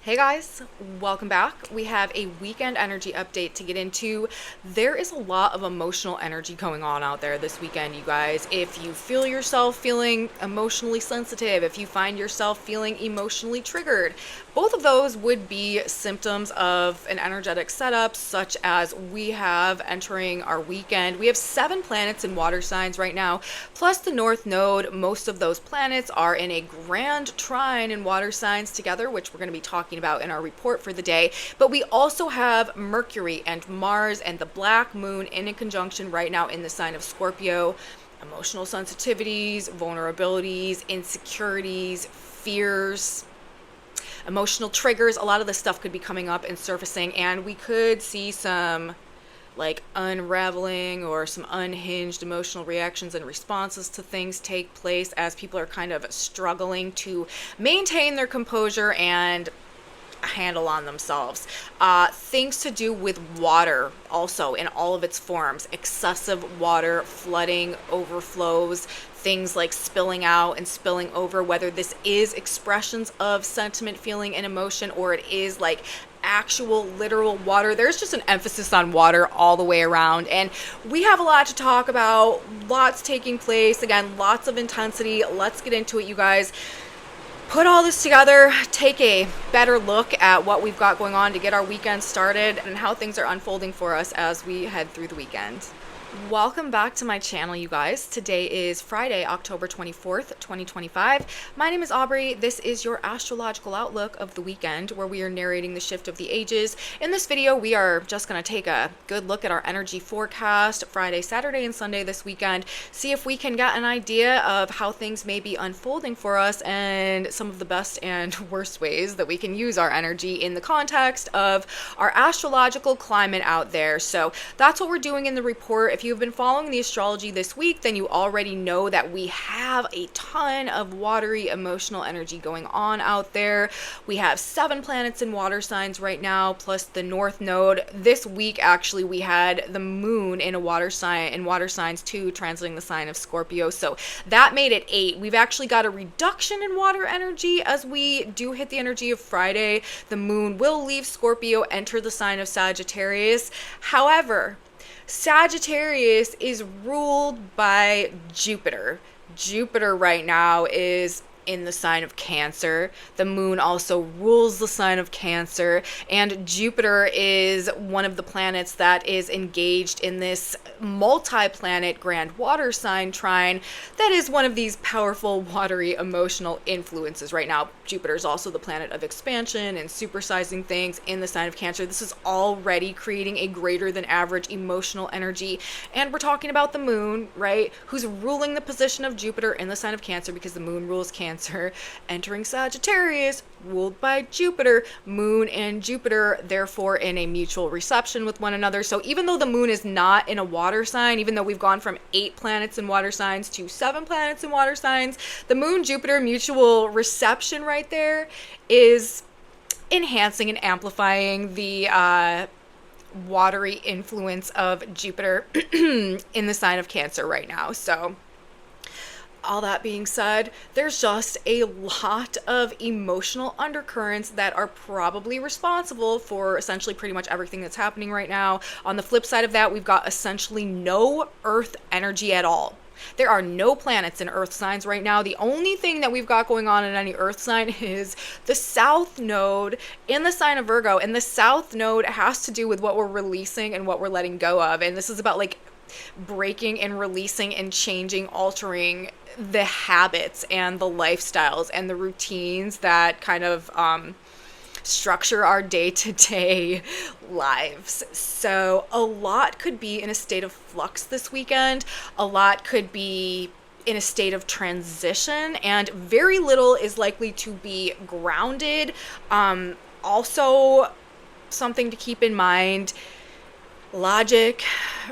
Hey guys, welcome back. We have a weekend energy update to get into. There is a lot of emotional energy going on out there this weekend, you guys. If you feel yourself feeling emotionally sensitive, if you find yourself feeling emotionally triggered, both of those would be symptoms of an energetic setup, such as we have entering our weekend. We have 7 planets in water signs right now, plus the North Node. Most of those planets are in a grand trine in water signs together, which we're going to be talking about in our report for the day. But we also have Mercury and Mars and the Black Moon in a conjunction right now in the sign of Scorpio. Emotional sensitivities, vulnerabilities, insecurities, fears, emotional triggers, a lot of this stuff could be coming up and surfacing, and we could see some like unraveling or some unhinged emotional reactions and responses to things take place as people are kind of struggling to maintain their composure and a handle on themselves. Things to do with water also in all of its forms: excessive water, flooding, overflows, things like spilling out and spilling over, whether this is expressions of sentiment, feeling, and emotion, or it is like actual literal water. There's just an emphasis on water all the way around, and we have a lot to talk about, lots taking place. Again, lots of intensity. Let's get into it, you guys. Put all this together, take a better look at what we've got going on to get our weekend started and how things are unfolding for us as we head through the weekend. Welcome back to my channel, you guys. Today is Friday, October 24th, 2025. My name is Aubrey. This is your astrological outlook of the weekend, where we are narrating the shift of the ages. In this video, we are just going to take a good look at our energy forecast Friday, Saturday, and Sunday this weekend, see if we can get an idea of how things may be unfolding for us and some of the best and worst ways that we can use our energy in the context of our astrological climate out there. So that's what we're doing in the report. If you've been following the astrology this week, then you already know that we have a ton of watery emotional energy going on out there. We have 7 planets in water signs right now, plus the North Node. This week, actually, we had the moon in a water sign, in water signs too, translating the sign of Scorpio. So that made it 8. We've actually got a reduction in water energy as we do hit the energy of Friday. The moon will leave Scorpio, enter the sign of Sagittarius. However, Sagittarius is ruled by Jupiter. Jupiter right now is in the sign of Cancer. The moon also rules the sign of Cancer, and Jupiter is one of the planets that is engaged in this multi-planet grand water sign trine that is one of these powerful watery emotional influences right now. Jupiter is also the planet of expansion and supersizing things in the sign of Cancer. This is already creating a greater than average emotional energy, and we're talking about the moon, right, who's ruling the position of Jupiter in the sign of Cancer, because the moon rules Cancer, entering Sagittarius, ruled by Jupiter. Moon and Jupiter therefore in a mutual reception with one another. So even though the moon is not in a water sign, even though we've gone from 8 planets in water signs to 7 planets in water signs, the moon Jupiter mutual reception right there is enhancing and amplifying the watery influence of Jupiter in the sign of Cancer right now. So all that being said, there's just a lot of emotional undercurrents that are probably responsible for essentially pretty much everything that's happening right now. On the flip side of that, we've got essentially no Earth energy at all. There are no planets in Earth signs right now. The only thing that we've got going on in any Earth sign is the South Node in the sign of Virgo. And the South Node has to do with what we're releasing and what we're letting go of. And this is about like breaking and releasing and changing, altering the habits and the lifestyles and the routines that kind of structure our day-to-day lives. So a lot could be in a state of flux this weekend. A lot could be in a state of transition, and very little is likely to be grounded. Also, something to keep in mind: logic,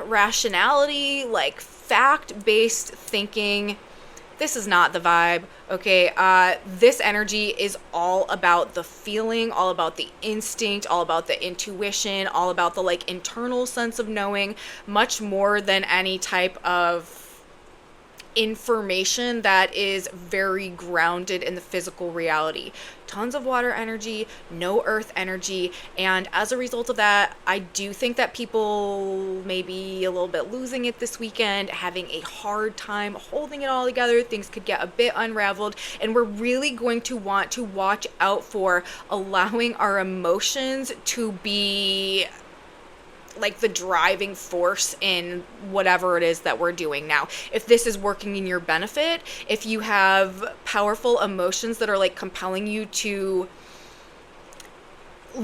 rationality, like fact-based thinking. This is not the vibe, okay? This energy is all about the feeling, all about the instinct, all about the intuition, all about the like internal sense of knowing, much more than any type of information that is very grounded in the physical reality. Tons of water energy, no earth energy, and as a result of that, I do think that people may be a little bit losing it this weekend, having a hard time holding it all together. Things could get a bit unraveled, and we're really going to want to watch out for allowing our emotions to be like the driving force in whatever it is that we're doing now. If this is working in your benefit, if you have powerful emotions that are like compelling you to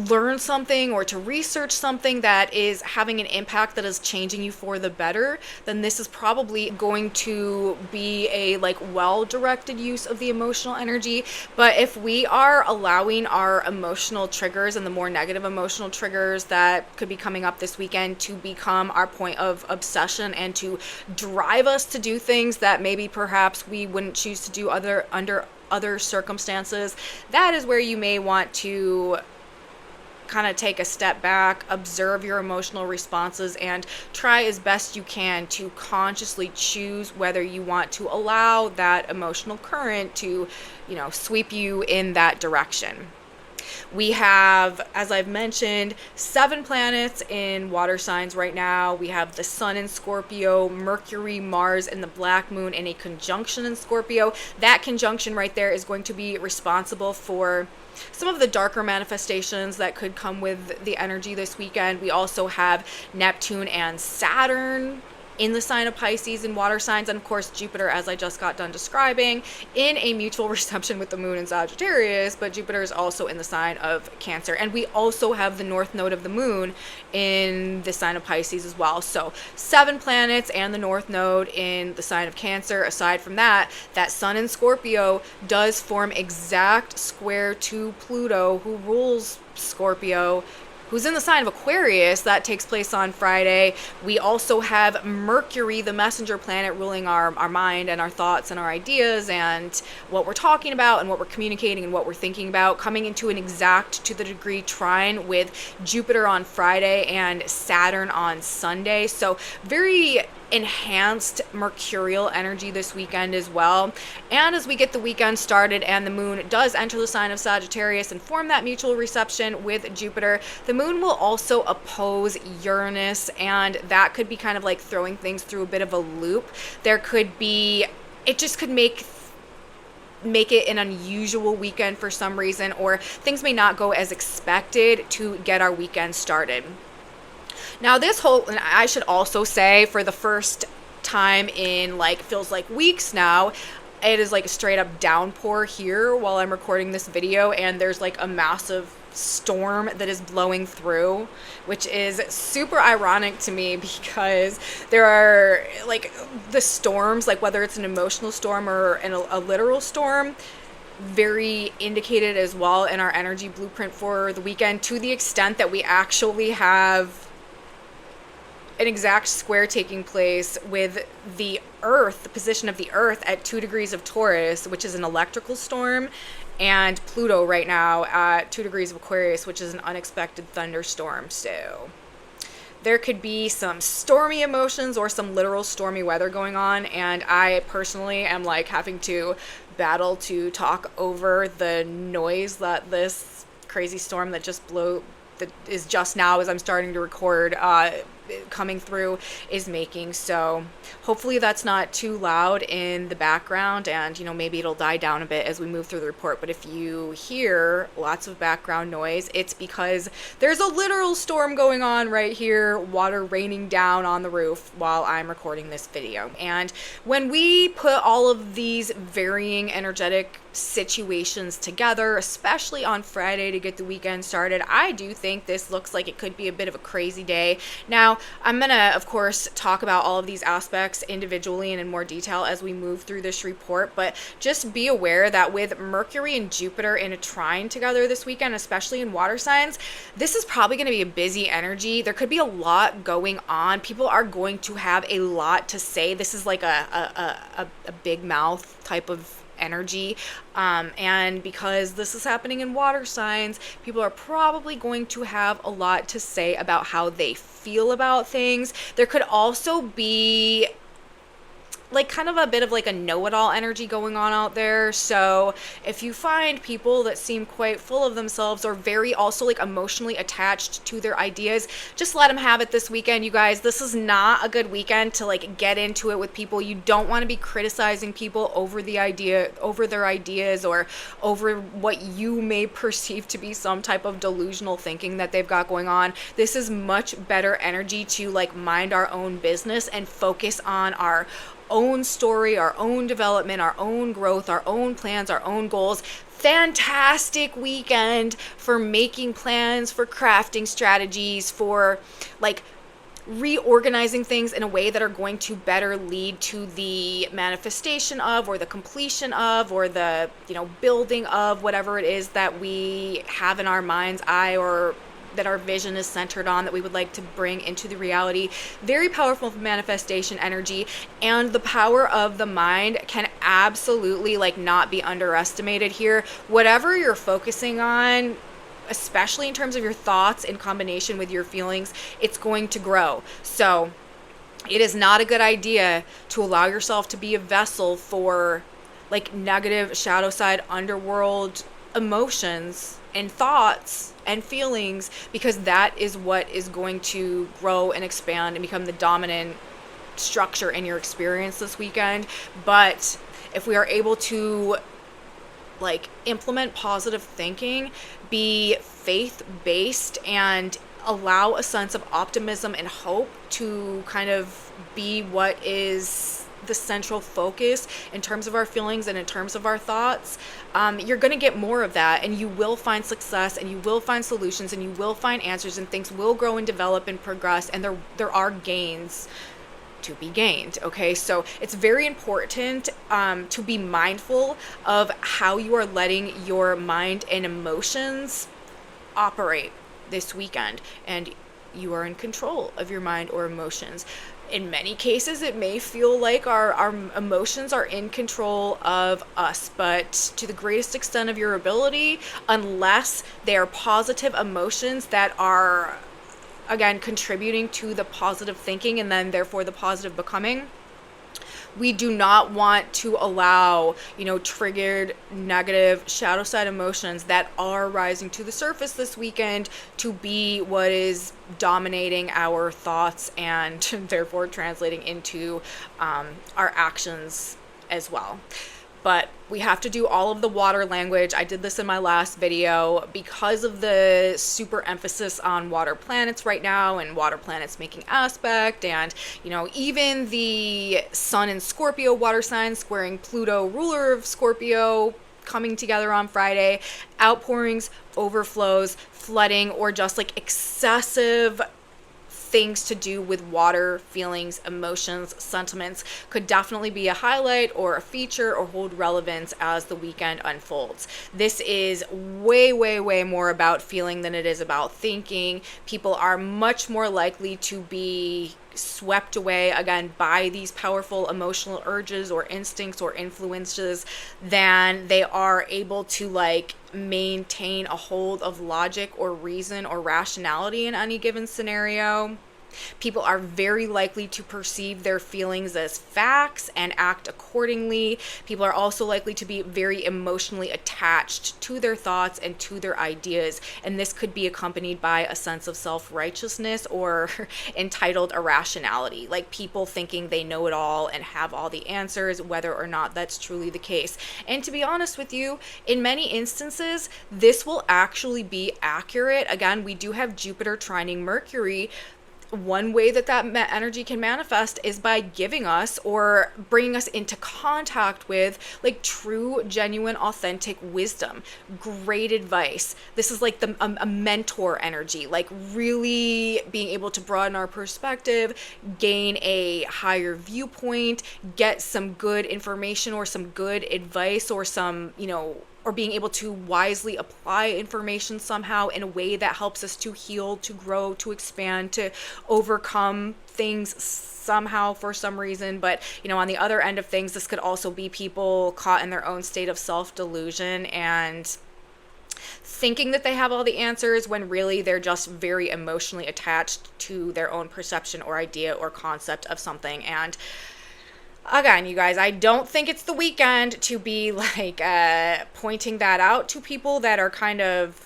learn something or to research something that is having an impact that is changing you for the better, then this is probably going to be a like well-directed use of the emotional energy. But if we are allowing our emotional triggers and the more negative emotional triggers that could be coming up this weekend to become our point of obsession and to drive us to do things that maybe perhaps we wouldn't choose to do under other circumstances, that is where you may want to kind of take a step back, observe your emotional responses, and try as best you can to consciously choose whether you want to allow that emotional current to, sweep you in that direction. We have, as I've mentioned, 7 planets in water signs right now. We have the Sun in Scorpio, Mercury, Mars, and the Black Moon in a conjunction in Scorpio. That conjunction right there is going to be responsible for some of the darker manifestations that could come with the energy this weekend. We also have Neptune and Saturn in the sign of Pisces in water signs, and of course Jupiter, as I just got done describing, in a mutual reception with the moon in Sagittarius, but Jupiter is also in the sign of Cancer. And we also have the north node of the moon in the sign of Pisces as well. So 7 planets and the north node in the sign of Cancer. Aside from that, that Sun in Scorpio does form exact square to Pluto, who rules Scorpio, who's in the sign of Aquarius. That takes place on Friday. We also have Mercury, the messenger planet, ruling our mind and our thoughts and our ideas and what we're talking about and what we're communicating and what we're thinking about, coming into an exact to the degree trine with Jupiter on Friday and Saturn on Sunday. So very enhanced mercurial energy this weekend as well. And as we get the weekend started and the moon does enter the sign of Sagittarius and form that mutual reception with Jupiter, the moon will also oppose Uranus, and that could be kind of like throwing things through a bit of a loop. It just could make it an unusual weekend for some reason, or things may not go as expected to get our weekend started. Now and I should also say, for the first time in feels like weeks now, it is like a straight up downpour here while I'm recording this video, and there's like a massive storm that is blowing through, which is super ironic to me because there are like the storms, like whether it's an emotional storm or a literal storm, very indicated as well in our energy blueprint for the weekend, to the extent that we actually have an exact square taking place with the Earth, the position of the Earth at 2 degrees of Taurus, which is an electrical storm, and Pluto right now at 2 degrees of Aquarius, which is an unexpected thunderstorm. So there could be some stormy emotions or some literal stormy weather going on, and I personally am like having to battle to talk over the noise that this crazy storm that is just now as I'm starting to record coming through is making. So hopefully that's not too loud in the background, and maybe it'll die down a bit as we move through the report. But if you hear lots of background noise, it's because there's a literal storm going on right here, water raining down on the roof while I'm recording this video. And when we put all of these varying energetic situations together, especially on Friday to get the weekend started, I do think this looks like it could be a bit of a crazy day. Now, I'm gonna, of course, talk about all of these aspects individually and in more detail as we move through this report, but just be aware that with Mercury and Jupiter in a trine together this weekend, especially in water signs, this is probably going to be a busy energy. There could be a lot going on. People are going to have a lot to say. This is like a big mouth type of energy, and because this is happening in water signs, people are probably going to have a lot to say about how they feel about things. There could also be like kind of a bit of like a know-it-all energy going on out there. So if you find people that seem quite full of themselves or very also like emotionally attached to their ideas, just let them have it this weekend, you guys. This is not a good weekend to like get into it with people. You don't want to be criticizing people over their ideas or over what you may perceive to be some type of delusional thinking that they've got going on. This is much better energy to like mind our own business and focus on our own story, our own development, our own growth, our own plans, our own goals. Fantastic weekend for making plans, for crafting strategies, for like reorganizing things in a way that are going to better lead to the manifestation of, or the completion of, or the, building of whatever it is that we have in our mind's eye, or that our vision is centered on, that we would like to bring into the reality. Very powerful manifestation energy, and the power of the mind can absolutely like not be underestimated here. Whatever you're focusing on, especially in terms of your thoughts in combination with your feelings, it's going to grow. So it is not a good idea to allow yourself to be a vessel for like negative shadow side underworld emotions and thoughts and feelings, because that is what is going to grow and expand and become the dominant structure in your experience this weekend. But if we are able to like implement positive thinking, be faith-based, and allow a sense of optimism and hope to kind of be what is the central focus in terms of our feelings and in terms of our thoughts, you're going to get more of that, and you will find success, and you will find solutions, and you will find answers, and things will grow and develop and progress, and there are gains to be gained. Okay, so it's very important to be mindful of how you are letting your mind and emotions operate this weekend, and you are in control of your mind or emotions. In many cases, it may feel like our emotions are in control of us, but to the greatest extent of your ability, unless they are positive emotions that are, again, contributing to the positive thinking and then therefore the positive becoming, we do not want to allow, triggered negative shadow side emotions that are rising to the surface this weekend to be what is dominating our thoughts and therefore translating into our actions as well. But we have to do all of the water language. I did this in my last video because of the super emphasis on water planets right now, and water planets making aspect, and even the Sun in Scorpio water sign squaring Pluto, ruler of Scorpio, coming together on Friday. Outpourings, overflows, flooding, or just like excessive things to do with water, feelings, emotions, sentiments could definitely be a highlight or a feature or hold relevance as the weekend unfolds. This is way, way, way more about feeling than it is about thinking. People are much more likely to be swept away, again, by these powerful emotional urges or instincts or influences than they are able to like maintain a hold of logic or reason or rationality in any given scenario. People are very likely to perceive their feelings as facts and act accordingly. People are also likely to be very emotionally attached to their thoughts and to their ideas, and this could be accompanied by a sense of self-righteousness or entitled irrationality, like people thinking they know it all and have all the answers, whether or not that's truly the case. And to be honest with you, in many instances, this will actually be accurate. Again, we do have Jupiter trining Mercury. One way that energy can manifest is by giving us or bringing us into contact with like true, genuine, authentic wisdom, great advice. This is like a mentor energy, like really being able to broaden our perspective, gain a higher viewpoint, get some good information or some good advice or some, or being able to wisely apply information somehow in a way that helps us to heal, to grow, to expand, to overcome things somehow for some reason. But, on the other end of things, this could also be people caught in their own state of self-delusion and thinking that they have all the answers when really they're just very emotionally attached to their own perception or idea or concept of something. And Again, you guys, I don't think it's the weekend to be like pointing that out to people that are kind of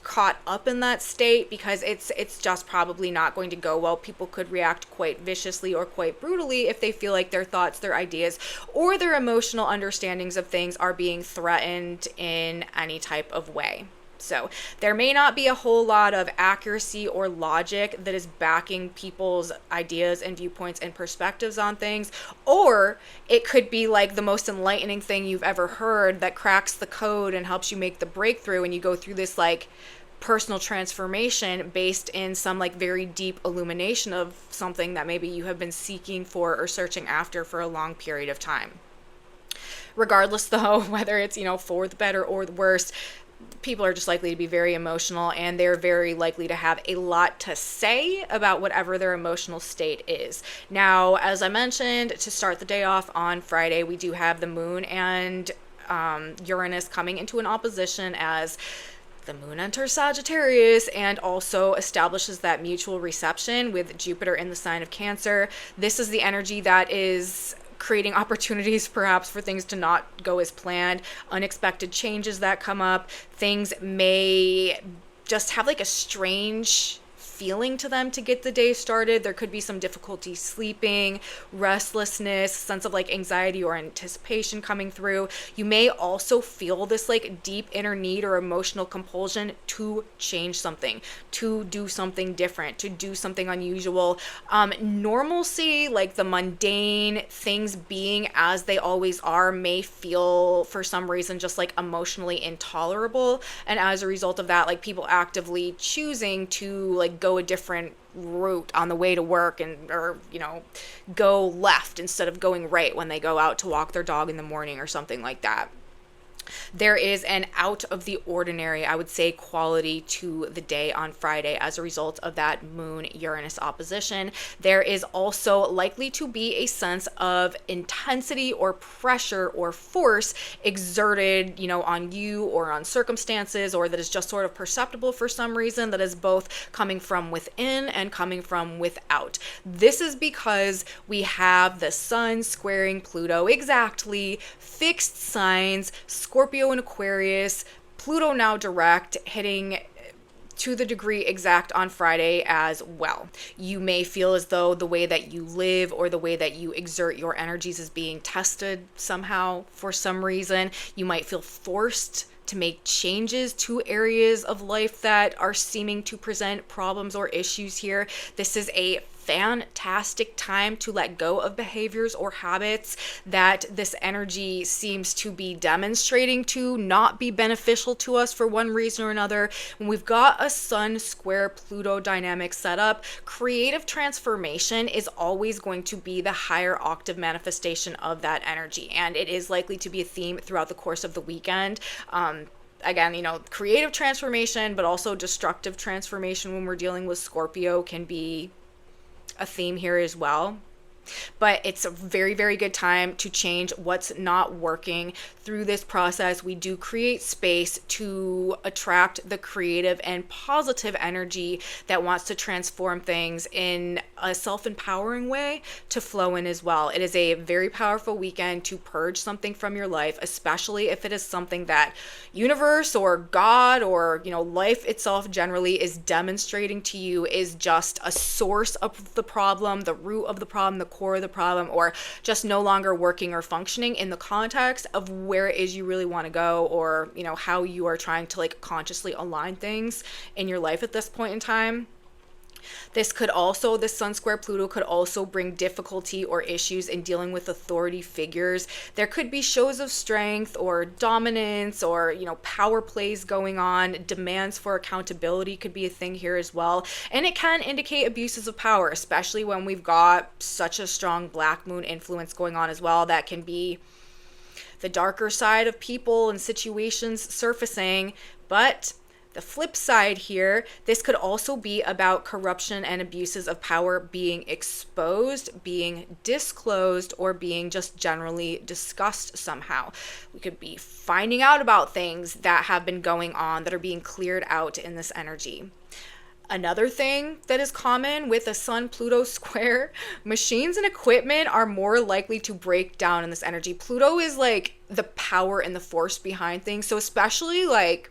caught up in that state, because it's just probably not going to go well. People could react quite viciously or quite brutally if they feel like their thoughts, their ideas, or their emotional understandings of things are being threatened in any type of way. So there may not be a whole lot of accuracy or logic that is backing people's ideas and viewpoints and perspectives on things, or it could be like the most enlightening thing you've ever heard that cracks the code and helps you make the breakthrough, and you go through this like personal transformation based in some like very deep illumination of something that maybe you have been seeking for or searching after for a long period of time. Regardless though, whether it's, for the better or the worse, people are just likely to be very emotional, and they're very likely to have a lot to say about whatever their emotional state is. Now, as I mentioned, to start the day off on Friday, we do have the moon and Uranus coming into an opposition as the moon enters Sagittarius and also establishes that mutual reception with Jupiter in the sign of Cancer. This is the energy that is creating opportunities perhaps for things to not go as planned, unexpected changes that come up. Things may just have like a strange feeling to them to get the day started. There could be some difficulty sleeping, restlessness, sense of like anxiety or anticipation coming through. You may also feel this like deep inner need or emotional compulsion to change something, to do something different, to do something unusual. Normalcy, like the mundane things being as they always are, may feel for some reason just like emotionally intolerable, and as a result of that, like people actively choosing to like go a different route on the way to work, and or go left instead of going right when they go out to walk their dog in the morning or something like that. There is an out of the ordinary, I would say, quality to the day on Friday as a result of that moon Uranus opposition. There is also likely to be a sense of intensity or pressure or force exerted, on you or on circumstances, or that is just sort of perceptible for some reason, that is both coming from within and coming from without. This is because we have the sun squaring Pluto exactly, fixed signs, Scorpio and Aquarius, Pluto now direct, hitting to the degree exact on Friday as well. You may feel as though the way that you live or the way that you exert your energies is being tested somehow for some reason. You might feel forced to make changes to areas of life that are seeming to present problems or issues here. This is a fantastic time to let go of behaviors or habits that this energy seems to be demonstrating to not be beneficial to us for one reason or another. When we've got a sun square Pluto dynamic set up, creative transformation is always going to be the higher octave manifestation of that energy, and it is likely to be a theme throughout the course of the weekend. Again, creative transformation, but also destructive transformation when we're dealing with Scorpio can be a theme here as well. But it's a very, very good time to change what's not working. Through this process, we do create space to attract the creative and positive energy that wants to transform things in a self-empowering way to flow in as well. It is a very powerful weekend to purge something from your life, especially if it is something that universe or God or, life itself generally is demonstrating to you is just a source of the problem, the root of the problem, the core of the problem, or just no longer working or functioning in the context of where it is you really want to go, or how you are trying to like consciously align things in your life at this point in time. This sun square Pluto could also bring difficulty or issues in dealing with authority figures. There could be shows of strength or dominance or, power plays going on. Demands for accountability could be a thing here as well. And it can indicate abuses of power, especially when we've got such a strong black moon influence going on as well. That can be the darker side of people and situations surfacing. But the flip side here, this could also be about corruption and abuses of power being exposed, being disclosed, or being just generally discussed somehow. We could be finding out about things that have been going on that are being cleared out in this energy. Another thing that is common with a Sun-Pluto square, machines and equipment are more likely to break down in this energy. Pluto is like the power and the force behind things. So especially like,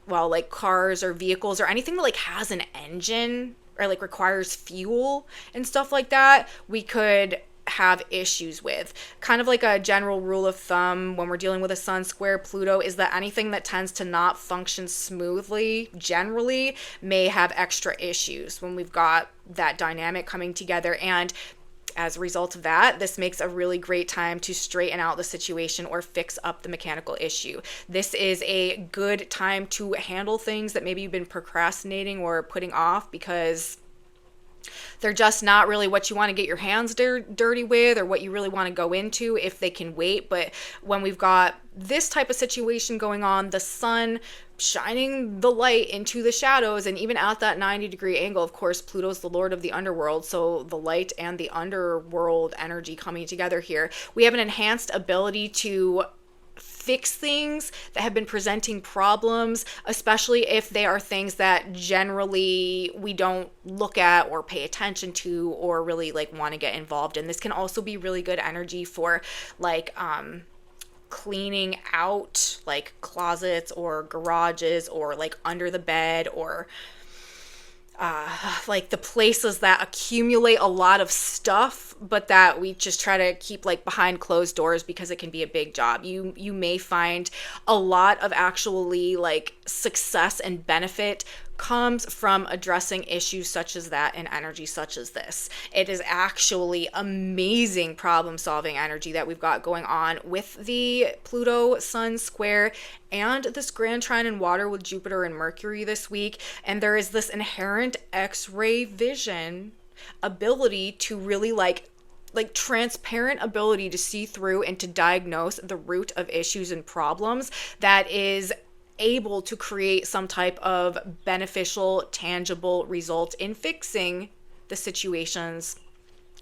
well, like cars or vehicles or anything that like has an engine or like requires fuel and stuff like that, we could have issues with. Kind of like a general rule of thumb when we're dealing with a Sun square Pluto is that anything that tends to not function smoothly generally may have extra issues when we've got that dynamic coming together. And as a result of that, this makes a really great time to straighten out the situation or fix up the mechanical issue. This is a good time to handle things that maybe you've been procrastinating or putting off because they're just not really what you want to get your hands dirty with or what you really want to go into if they can wait. But when we've got this type of situation going on, the sun shining the light into the shadows, and even at that 90-degree angle, of course, Pluto's the lord of the underworld, so the light and the underworld energy coming together here, we have an enhanced ability to fix things that have been presenting problems, especially if they are things that generally we don't look at or pay attention to or really like want to get involved in. This can also be really good energy for like cleaning out like closets or garages or like under the bed or like the places that accumulate a lot of stuff, but that we just try to keep like behind closed doors because it can be a big job. You may find a lot of actually like success and benefit comes from addressing issues such as that in energy such as this. It is actually amazing problem solving energy that we've got going on with the Pluto Sun square and this grand trine in water with Jupiter and Mercury this week. And there is this inherent X-ray vision ability to really like transparent ability to see through and to diagnose the root of issues and problems that is able to create some type of beneficial, tangible result in fixing the situations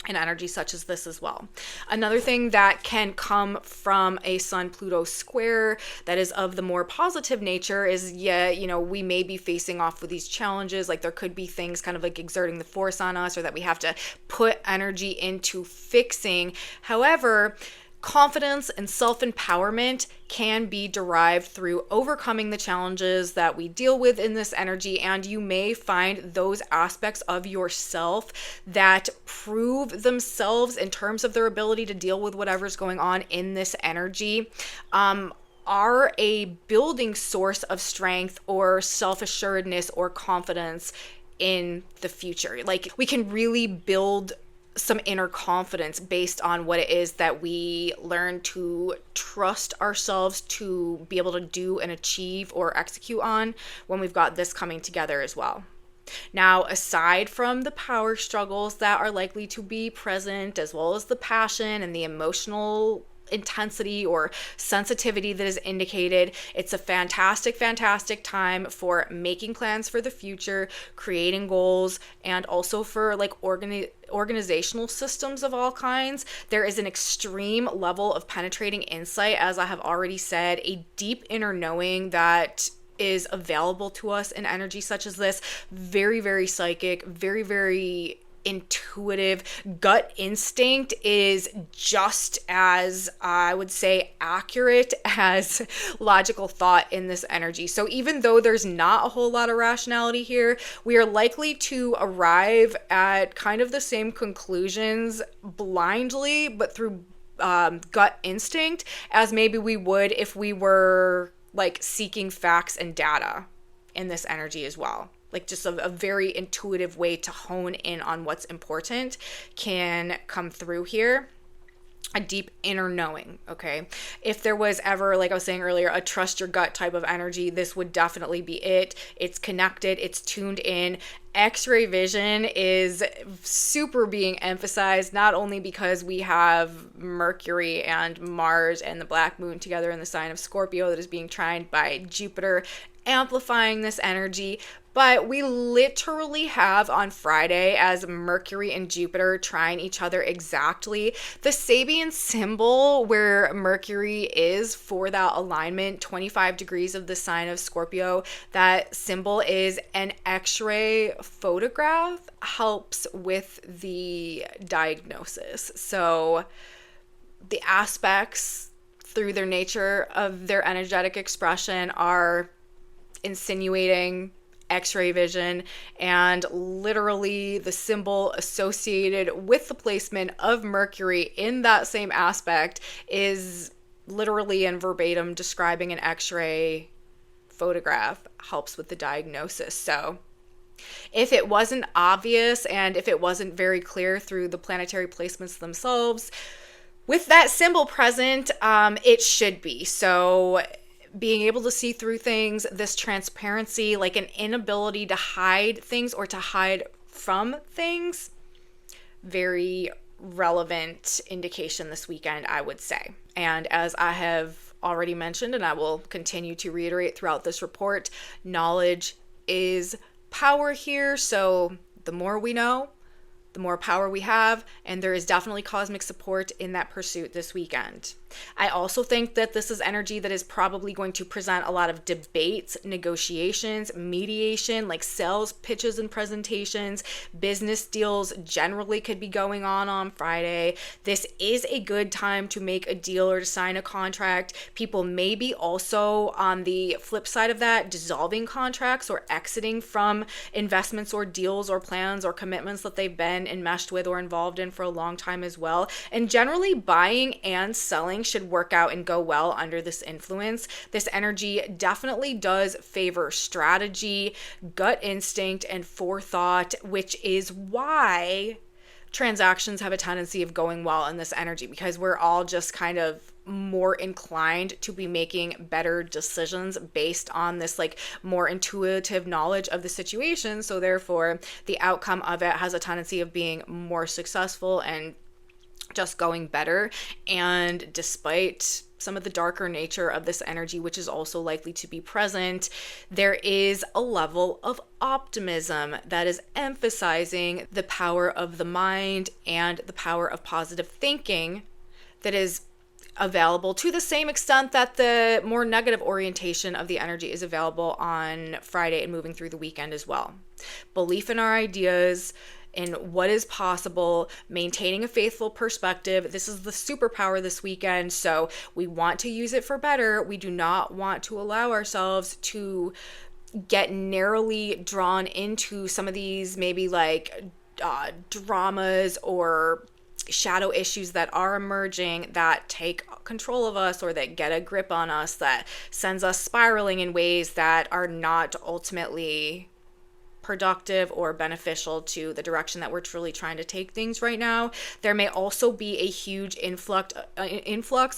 and energy such as this as well. Another thing that can come from a Sun-Pluto square that is of the more positive nature is, we may be facing off with these challenges. Like there could be things kind of like exerting the force on us or that we have to put energy into fixing. However, confidence and self-empowerment can be derived through overcoming the challenges that we deal with in this energy, and you may find those aspects of yourself that prove themselves in terms of their ability to deal with whatever's going on in this energy are a building source of strength or self-assuredness or confidence in the future. Like we can really build some inner confidence based on what it is that we learn to trust ourselves to be able to do and achieve or execute on when we've got this coming together as well. Now, aside from the power struggles that are likely to be present, as well as the passion and the emotional intensity or sensitivity that is indicated, it's a fantastic time for making plans for the future, creating goals, and also for like organizational systems of all kinds. There is an extreme level of penetrating insight, as I have already said, a deep inner knowing that is available to us in energy such as this. Very psychic, very intuitive. Gut instinct is just as, I would say, accurate as logical thought in this energy. So even though there's not a whole lot of rationality here, we are likely to arrive at kind of the same conclusions blindly, but through gut instinct, as maybe we would if we were like seeking facts and data in this energy as well. Like just a very intuitive way to hone in on what's important can come through here. A deep inner knowing, okay? If there was ever, like I was saying earlier, a trust your gut type of energy, this would definitely be it. It's connected, it's tuned in. X-ray vision is super being emphasized, not only because we have Mercury and Mars and the Black Moon together in the sign of Scorpio that is being trined by Jupiter amplifying this energy. But we literally have on Friday, as Mercury and Jupiter trine each other exactly, the Sabian symbol where Mercury is for that alignment, 25 degrees of the sign of Scorpio. That symbol is an X-ray photograph, helps with the diagnosis. So the aspects through their nature of their energetic expression are insinuating X-ray vision, and literally the symbol associated with the placement of Mercury in that same aspect is literally and verbatim describing an X-ray photograph, helps with the diagnosis. So if it wasn't obvious and if it wasn't very clear through the planetary placements themselves, with that symbol present, it should be. So being able to see through things, this transparency, like an inability to hide things or to hide from things, very relevant indication this weekend, I would say. And as I have already mentioned, and I will continue to reiterate throughout this report, knowledge is power here. So the more we know, the more power we have, and there is definitely cosmic support in that pursuit this weekend. I also think that this is energy that is probably going to present a lot of debates, negotiations, mediation, like sales pitches and presentations. Business deals generally could be going on Friday. This is a good time to make a deal or to sign a contract. People may be also, on the flip side of that, dissolving contracts or exiting from investments or deals or plans or commitments that they've been enmeshed with or involved in for a long time as well. And generally, buying and selling should work out and go well under this influence. This energy definitely does favor strategy, gut instinct, and forethought, which is why transactions have a tendency of going well in this energy, because we're all just kind of more inclined to be making better decisions based on this like more intuitive knowledge of the situation. So therefore, the outcome of it has a tendency of being more successful and just going better. And despite some of the darker nature of this energy, which is also likely to be present, there is a level of optimism that is emphasizing the power of the mind and the power of positive thinking that is available to the same extent that the more negative orientation of the energy is available on Friday and moving through the weekend as well. Belief in our ideas, in what is possible, maintaining a faithful perspective. This is the superpower this weekend, so we want to use it for better. We do not want to allow ourselves to get narrowly drawn into some of these maybe like dramas or shadow issues that are emerging that take control of us or that get a grip on us, that sends us spiraling in ways that are not ultimately productive or beneficial to the direction that we're truly trying to take things right now. There may also be a huge influx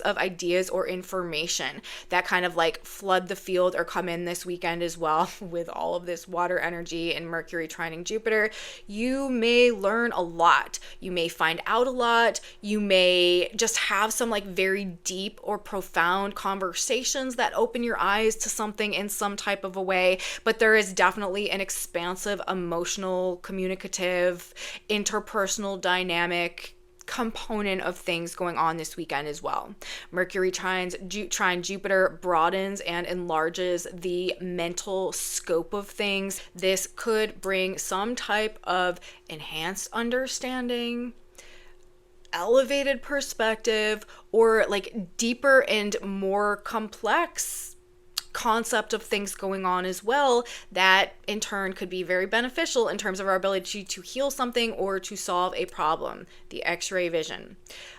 of ideas or information that kind of like flood the field or come in this weekend as well. With all of this water energy and Mercury trining Jupiter, you may learn a lot. You may find out a lot. You may just have some like very deep or profound conversations that open your eyes to something in some type of a way. But there is definitely an expansive, emotional, communicative, interpersonal dynamic component of things going on this weekend as well. Mercury trine Jupiter broadens and enlarges the mental scope of things. This could bring some type of enhanced understanding, elevated perspective, or like deeper and more complex concept of things going on as well, that in turn could be very beneficial in terms of our ability to heal something or to solve a problem. The X-ray vision.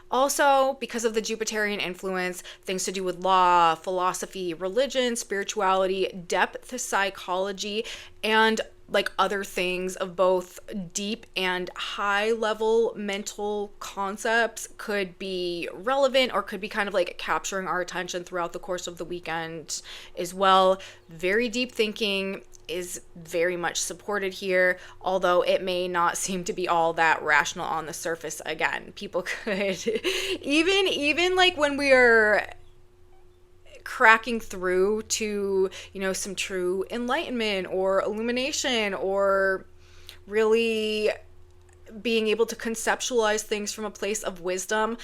Also, because of the Jupiterian influence, things to do with law, philosophy, religion, spirituality, depth psychology, and like other things of both deep and high level mental concepts could be relevant or could be kind of like capturing our attention throughout the course of the weekend as well. Very deep thinking is very much supported here, although it may not seem to be all that rational on the surface. Again, people could even like when we are cracking through to, some true enlightenment or illumination, or really being able to conceptualize things from a place of wisdom.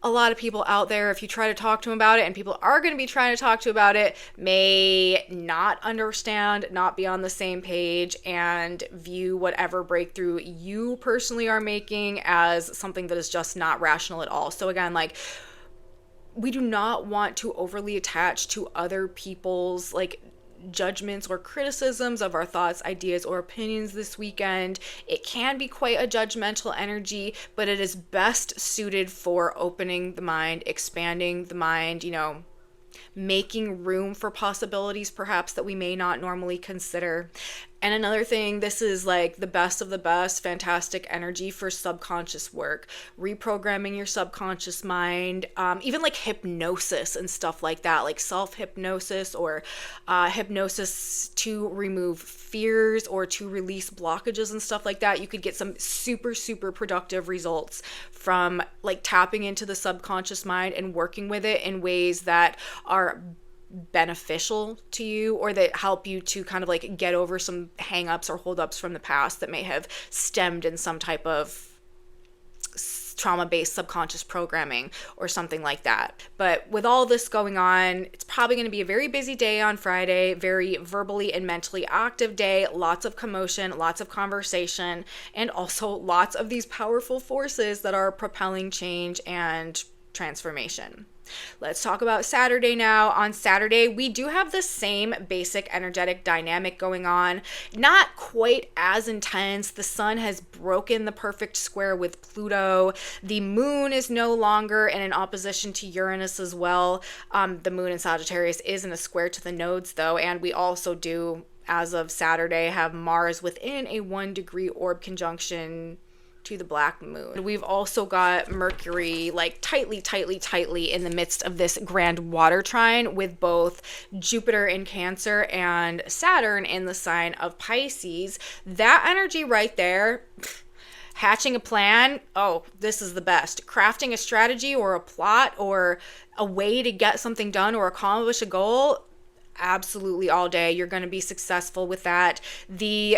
A lot of people out there, if you try to talk to them about it, and people are going to be trying to talk to you about it, may not understand, not be on the same page, and view whatever breakthrough you personally are making as something that is just not rational at all. So again, like, we do not want to overly attach to other people's judgments or criticisms of our thoughts, ideas, or opinions this weekend. It can be quite a judgmental energy, but it is best suited for opening the mind, expanding the mind, making room for possibilities perhaps that we may not normally consider. And another thing, this is like the best of the best, fantastic energy for subconscious work, reprogramming your subconscious mind, even like hypnosis and stuff like that, like self-hypnosis or hypnosis to remove fears or to release blockages and stuff like that. You could get some super, super productive results from like tapping into the subconscious mind and working with it in ways that are beneficial to you, or that help you to kind of like get over some hang-ups or hold-ups from the past that may have stemmed in some type of trauma-based subconscious programming or something like that. But with all this going on, it's probably going to be a very busy day on Friday, very verbally and mentally active day, lots of commotion, lots of conversation, and also lots of these powerful forces that are propelling change and transformation. Let's talk about Saturday now. On Saturday, we do have the same basic energetic dynamic going on. Not quite as intense. The sun has broken the perfect square with Pluto. The moon is no longer in an opposition to Uranus as well. The moon in Sagittarius is in a square to the nodes though, and we also do, as of Saturday, have Mars within a 1-degree orb conjunction to the black moon. We've also got Mercury like tightly in the midst of this grand water trine with both Jupiter in Cancer and Saturn in the sign of Pisces. That energy right there, hatching a plan, oh, this is the best. Crafting a strategy or a plot or a way to get something done or accomplish a goal, absolutely all day. You're going to be successful with that. The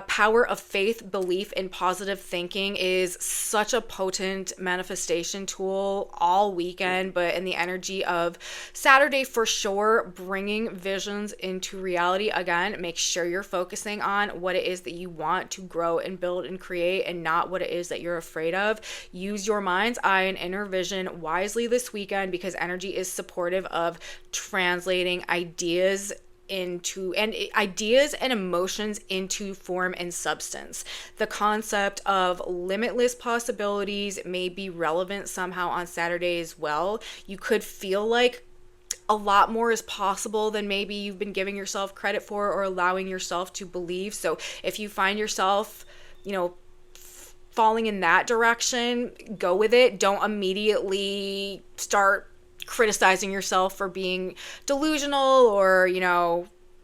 power of faith, belief, and positive thinking is such a potent manifestation tool all weekend, but in the energy of Saturday for sure, bringing visions into reality. Again, make sure you're focusing on what it is that you want to grow and build and create, and not what it is that you're afraid of. Use your mind's eye and inner vision wisely this weekend, because energy is supportive of translating ideas and emotions into form and substance. The concept of limitless possibilities may be relevant somehow on Saturday as well. You could feel like a lot more is possible than maybe you've been giving yourself credit for or allowing yourself to believe. So if you find yourself, falling in that direction, go with it. Don't immediately start criticizing yourself for being delusional or,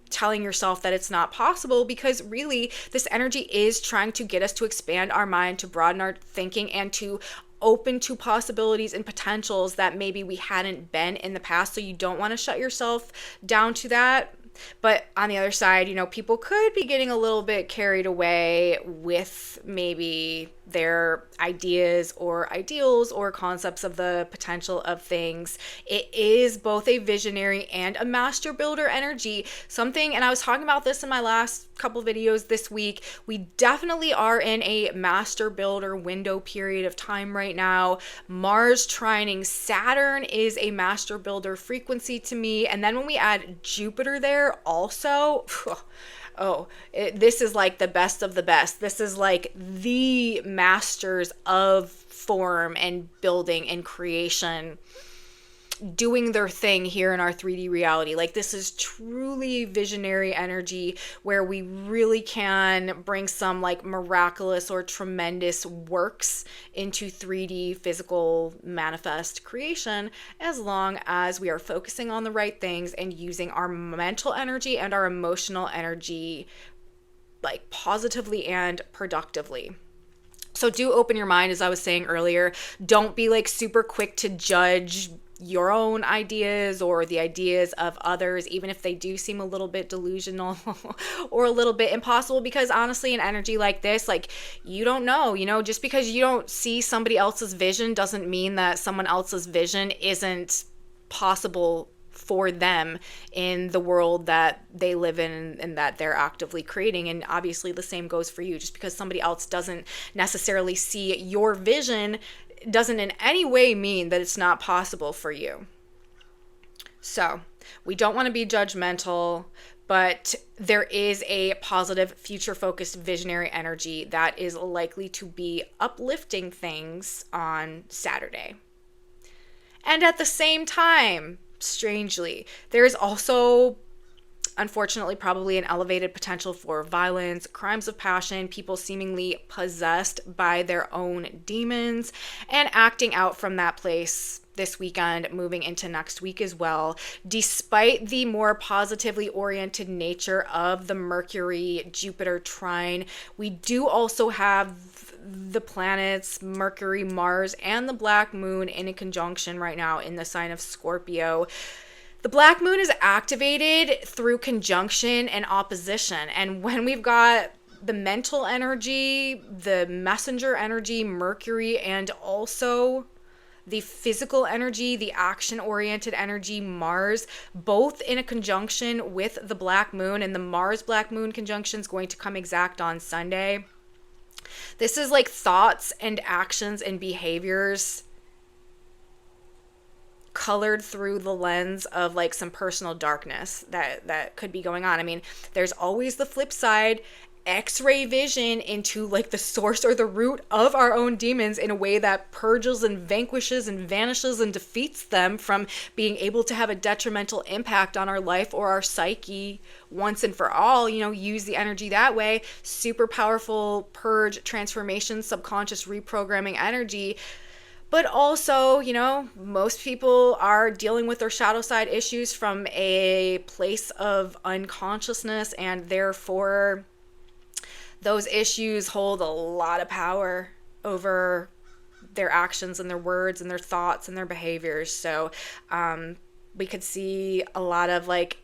telling yourself that it's not possible, because really this energy is trying to get us to expand our mind, to broaden our thinking, and to open to possibilities and potentials that maybe we hadn't been in the past. So you don't want to shut yourself down to that. But on the other side, people could be getting a little bit carried away with maybe their ideas or ideals or concepts of the potential of things. It is both a visionary and a master builder energy. And I was talking about this in my last couple videos this week. We definitely are in a master builder window period of time right now. Mars trining Saturn is a master builder frequency to me. And then when we add Jupiter there also, this is like the best of the best. This is like the masters of form and building and creation doing their thing here in our 3D reality. Like, this is truly visionary energy where we really can bring some like miraculous or tremendous works into 3D physical manifest creation, as long as we are focusing on the right things and using our mental energy and our emotional energy like positively and productively. So do open your mind, as I was saying earlier. Don't be like super quick to judge your own ideas or the ideas of others, even if they do seem a little bit delusional or a little bit impossible, because honestly, an energy like this, like, you don't know, just because you don't see somebody else's vision doesn't mean that someone else's vision isn't possible for them in the world that they live in and that they're actively creating. And obviously the same goes for you. Just because somebody else doesn't necessarily see your vision doesn't in any way mean that it's not possible for you. So we don't want to be judgmental, but there is a positive, future-focused, visionary energy that is likely to be uplifting things on Saturday. And at the same time, strangely, there is also, unfortunately, probably an elevated potential for violence, crimes of passion, people seemingly possessed by their own demons and acting out from that place this weekend, moving into next week as well. Despite the more positively oriented nature of the Mercury-Jupiter trine, we do also have the planets Mercury, Mars, and the Black Moon in a conjunction right now in the sign of Scorpio. The Black Moon is activated through conjunction and opposition. And when we've got the mental energy, the messenger energy, Mercury, and also the physical energy, the action-oriented energy, Mars, both in a conjunction with the Black Moon, and the Mars-Black Moon conjunction is going to come exact on Sunday. This is like thoughts and actions and behaviors colored through the lens of like some personal darkness that could be going on. I mean, there's always the flip side, X-ray vision into like the source or the root of our own demons in a way that purges and vanquishes and vanishes and defeats them from being able to have a detrimental impact on our life or our psyche once and for all. Use the energy that way. Super powerful purge, transformation, subconscious reprogramming energy. But also, most people are dealing with their shadow side issues from a place of unconsciousness, and therefore those issues hold a lot of power over their actions and their words and their thoughts and their behaviors. So we could see a lot of like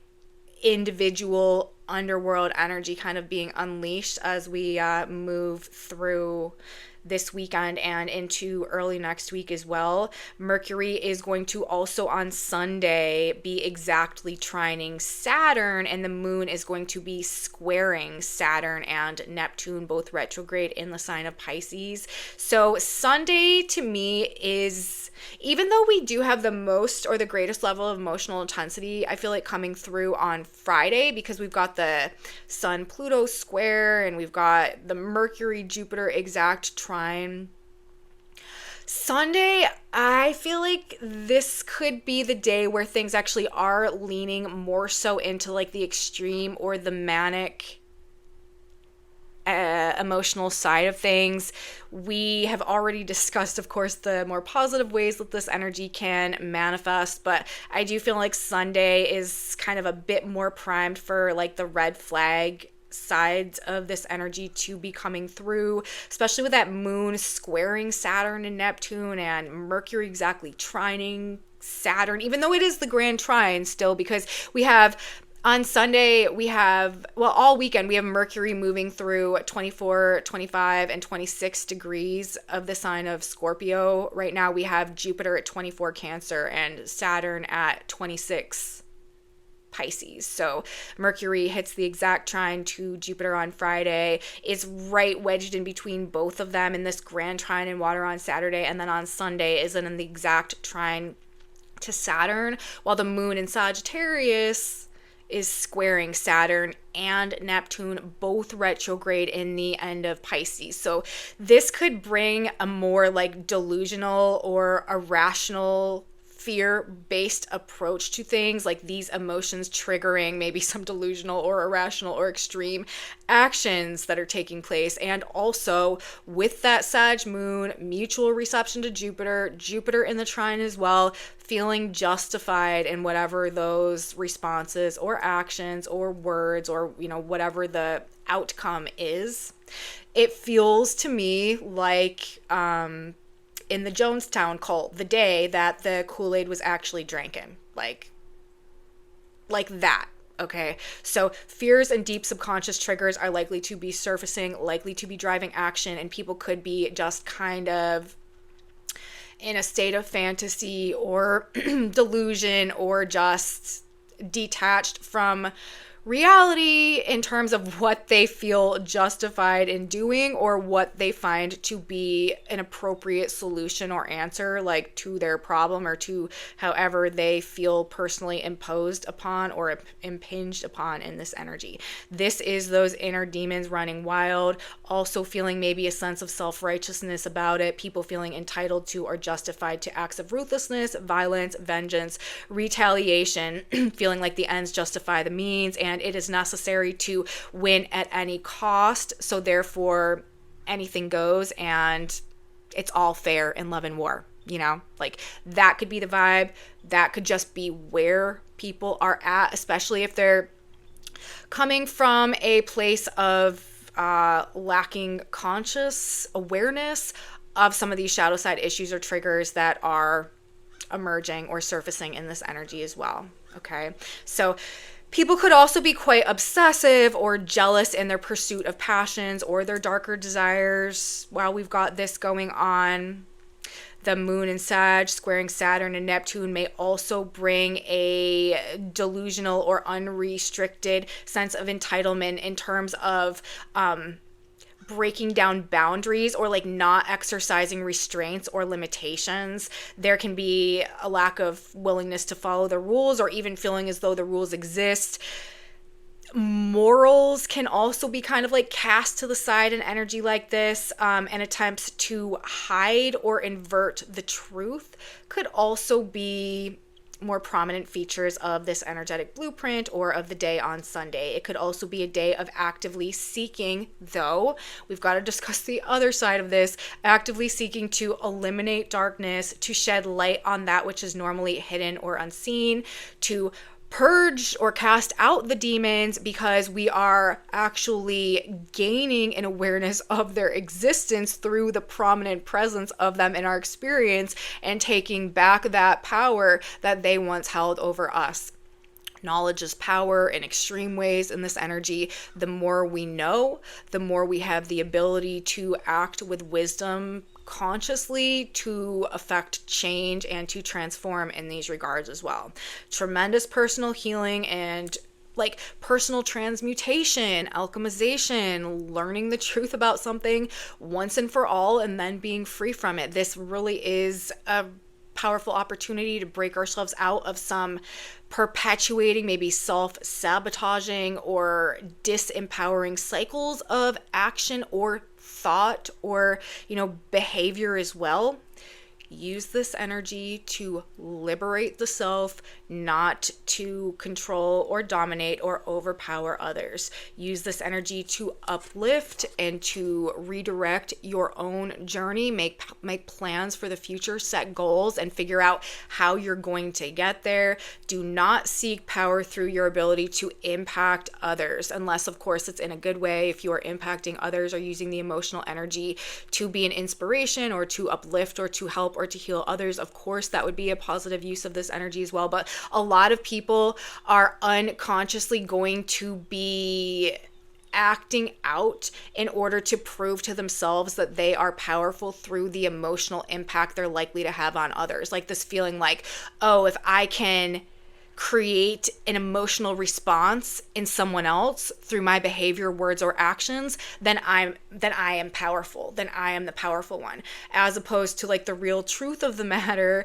individual underworld energy kind of being unleashed as we move through this weekend and into early next week as well. Mercury is going to also on Sunday be exactly trining Saturn, and the moon is going to be squaring Saturn and Neptune, both retrograde in the sign of Pisces. So Sunday to me is, even though we do have the most or the greatest level of emotional intensity, I feel like coming through on Friday, because we've got the Sun Pluto square and we've got the Mercury Jupiter exact trine. Sunday, I feel like this could be the day where things actually are leaning more so into like the extreme or the manic emotional side of things. We have already discussed, of course, the more positive ways that this energy can manifest, but I do feel like Sunday is kind of a bit more primed for like the red flag sides of this energy to be coming through, especially with that moon squaring Saturn and Neptune and Mercury exactly trining Saturn, even though it is the grand trine still, because we have on Sunday, all weekend, we have Mercury moving through 24, 25, and 26 degrees of the sign of Scorpio. Right now, we have Jupiter at 24 Cancer and Saturn at 26 Pisces. So Mercury hits the exact trine to Jupiter on Friday, is right wedged in between both of them in this grand trine in water on Saturday, and then on Sunday is in the exact trine to Saturn, while the moon in Sagittarius is squaring Saturn and Neptune, both retrograde in the end of Pisces. So this could bring a more like delusional or irrational fear-based approach to things, like these emotions triggering maybe some delusional or irrational or extreme actions that are taking place. And also with that Sag moon, mutual reception to Jupiter, Jupiter in the trine as well, feeling justified in whatever those responses or actions or words or, whatever the outcome is. It feels to me like in the Jonestown cult the day that the Kool-Aid was actually drinking. Like that. Okay, so fears and deep subconscious triggers are likely to be surfacing, likely to be driving action, and people could be just kind of in a state of fantasy or delusion, or just detached from reality in terms of what they feel justified in doing, or what they find to be an appropriate solution or answer, like to their problem, or to however they feel personally imposed upon or impinged upon in this energy. This is those inner demons running wild, also feeling maybe a sense of self-righteousness about it, people feeling entitled to or justified to acts of ruthlessness, violence, vengeance, retaliation, feeling like the ends justify the means, and it is necessary to win at any cost. So therefore, anything goes, and it's all fair in love and war. Like that could be the vibe. That could just be where people are at, especially if they're coming from a place of lacking conscious awareness of some of these shadow side issues or triggers that are emerging or surfacing in this energy as well. Okay, so people could also be quite obsessive or jealous in their pursuit of passions or their darker desires while we've got this going on. The moon and Sag squaring Saturn and Neptune may also bring a delusional or unrestricted sense of entitlement in terms of breaking down boundaries, or like not exercising restraints or limitations. There can be a lack of willingness to follow the rules, or even feeling as though the rules exist. Morals can also be kind of like cast to the side in energy like this, and attempts to hide or invert the truth could also be more prominent features of this energetic blueprint or of the day on Sunday. It could also be a day of actively seeking, though we've got to discuss the other side of this, actively seeking to eliminate darkness, to shed light on that which is normally hidden or unseen, to purge or cast out the demons, because we are actually gaining an awareness of their existence through the prominent presence of them in our experience, and taking back that power that they once held over us. Knowledge is power in extreme ways in this energy. The more we know, the more we have the ability to act with wisdom consciously to affect change and to transform in these regards as well. Tremendous personal healing and like personal transmutation, alchemization, learning the truth about something once and for all, and then being free from it. This really is a powerful opportunity to break ourselves out of some perpetuating, maybe self-sabotaging or disempowering cycles of action or thought or, behavior as well. Use this energy to liberate the self, not to control or dominate or overpower others. Use this energy to uplift and to redirect your own journey, make plans for the future, set goals, and figure out how you're going to get there. Do not seek power through your ability to impact others, unless, of course, it's in a good way. If you are impacting others or using the emotional energy to be an inspiration or to uplift or to help or to heal others, of course, that would be a positive use of this energy as well. But a lot of people are unconsciously going to be acting out in order to prove to themselves that they are powerful through the emotional impact they're likely to have on others. Like this feeling like, oh, if I can create an emotional response in someone else through my behavior, words, or actions, then I am powerful. Then I am the powerful one. As opposed to like the real truth of the matter,